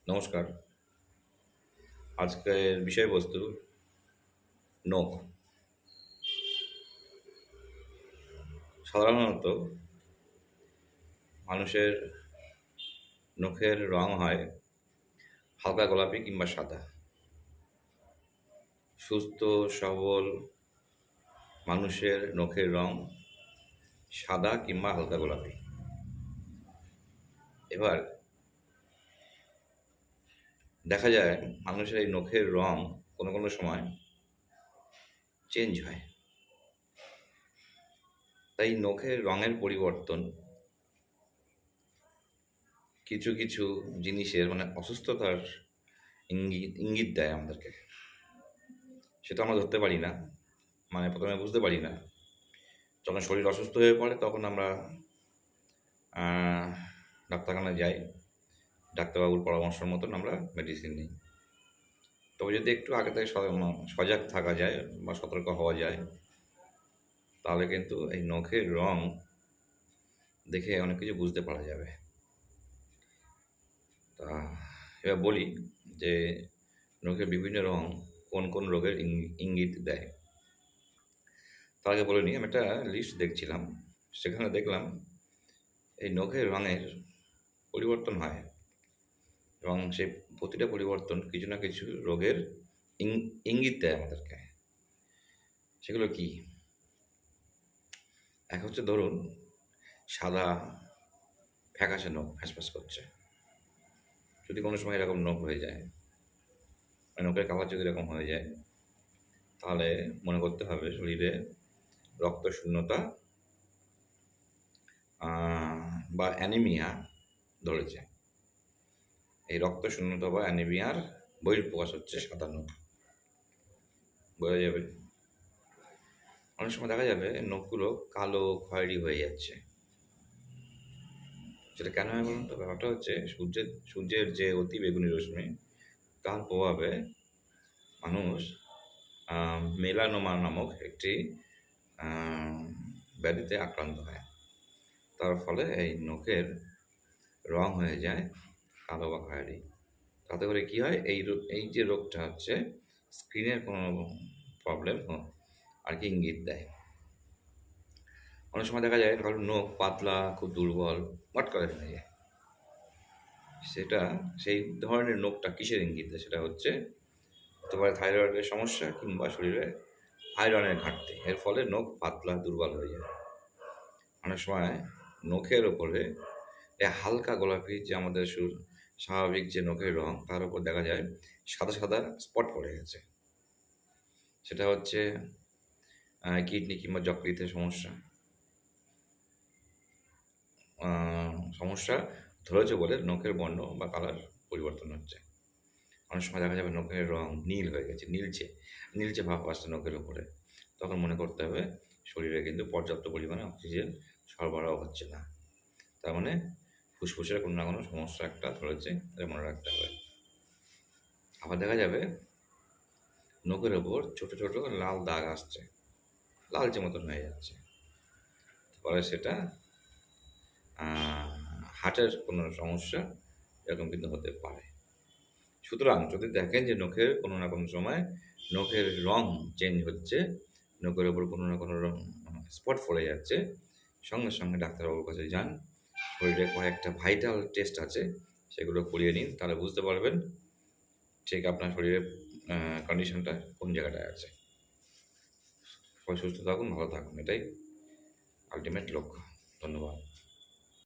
নমস্কার। আজকের বিষয়বস্তু নখ। সাধারণত মানুষের নখের রং হয় হালকা গোলাপি কিংবা সাদা। সুস্থ সবল মানুষের নখের রং সাদা কিংবা হালকা গোলাপি। এবার দেখা যায় মানুষের এই নখের রং কোনো সময় চেঞ্জ হয়। তাই নখের রঙের পরিবর্তন কিছু জিনিসের অসুস্থতার ইঙ্গিত দেয় আমাদেরকে। সেটা আমরা ধরতে পারি না, প্রথমে বুঝতে পারি না। যখন শরীর অসুস্থ হয়ে পড়ে তখন আমরা ডাক্তারখানায় যাই, ডাক্তারবাবুর পরামর্শ মতন আমরা মেডিসিন নিই। তবে যদি একটু আগে থেকে সজাগ থাকা যায় বা সতর্ক হওয়া যায়, তাহলে কিন্তু এই নখের রং দেখে অনেক কিছু বুঝতে পারা যাবে। তা এবার বলি যে নখের বিভিন্ন রং কোন রোগের ইঙ্গিত দেয়। তার আগে বলে নিই, আমি একটা লিস্ট দেখছিলাম, সেখানে দেখলাম এই নখের রঙের পরিবর্তন হয় এবং সেই প্রতিটা পরিবর্তন কিছু না কিছু রোগের ইঙ্গিত দেয় আমাদেরকে। সেগুলো কি? এক হচ্ছে ধরুন সাদা ফ্যাকাশে নখ ফ্যাসফ্যাস করছে। যদি কোনো সময় এরকম নখ হয়ে যায়, নখের কালার যদি এরকম হয়ে যায়, তাহলে মনে করতে হবে শরীরে রক্ত শূন্যতা বা অ্যানিমিয়া ধরেছে। এই রক্ত শূন্যতা বা অ্যানিমিয়ার বহিঃপ্রকাশ হচ্ছে সাদা নখ। বোঝা যাবে। অনেক সময় দেখা যাবে নখগুলো কালো খয়েরি হয়ে যাচ্ছে। সেটা কেন হয় বলুন তো? ব্যাপারটা হচ্ছে সূর্যের যে অতি বেগুনি রশ্মি, তার প্রভাবে মানুষ মেলানোমা নামক একটি ব্যাধিতে আক্রান্ত হয়। তার ফলে এই নখের রং হয়ে যায় কালো বা খয়েরি। তাতে করে কী হয়, এই যে রোগটা হচ্ছে স্কিনের কোনো প্রবলেম আর কি ইঙ্গিত দেয়। অনেক সময় দেখা যায় কারোর নখ পাতলা, খুব দুর্বল, মট করে ভেঙে যায়। সেই ধরনের নখটা কিসের ইঙ্গিত দেয়? সেটা হচ্ছে হতে পারে থাইরয়েডের সমস্যা কিংবা শরীরে আয়রনের ঘাটতি। এর ফলে নখ পাতলা, দুর্বল হয়ে যায়। অনেক সময় নখের ওপরে হালকা গোলাপি যে আমাদের স্বাভাবিক যে নখের রং, তার উপর দেখা যায় সাদা সাদা স্পট পড়ে গেছে। সেটা হচ্ছে কিডনি কিংবা যকৃতের সমস্যা ধরেছে বলে নখের বর্ণ বা কালার পরিবর্তন হচ্ছে। অনেক সময় দেখা যাবে নখের রং নীল হয়ে গেছে, নীলচে ভাব আসছে নখের উপরে। তখন মনে করতে হবে শরীরে কিন্তু পর্যাপ্ত পরিমাণে অক্সিজেন সরবরাহ হচ্ছে না। তার মানে ফুসফুসের কোনো না কোনো সমস্যা একটা ধরেছে, এটা মনে রাখতে হবে। আবার দেখা যাবে নখের ওপর ছোট ছোট লাল দাগ আসছে, লালচে মতন হয়ে যাচ্ছে। ফলে সেটা হার্টের কোনো সমস্যা এরকম কিন্তু হতে পারে। সুতরাং যদি দেখেন যে নখের কোনো না কোনো সময় নখের রং চেঞ্জ হচ্ছে, নখের ওপর কোনো না কোনো স্পট পড়ে যাচ্ছে, সঙ্গে সঙ্গে ডাক্তারবাবুর কাছে যান। শরীরে কয়েকটা ভাইটাল টেস্ট আছে, সেগুলো করিয়ে নিন, তাহলে বুঝতে পারবেন ঠিক আপনার শরীরের কন্ডিশনটা কোন জায়গাটায় আছে। সবাই সুস্থ থাকুন, ভালো থাকুন, এটাই আলটিমেট লক্ষ্য। ধন্যবাদ।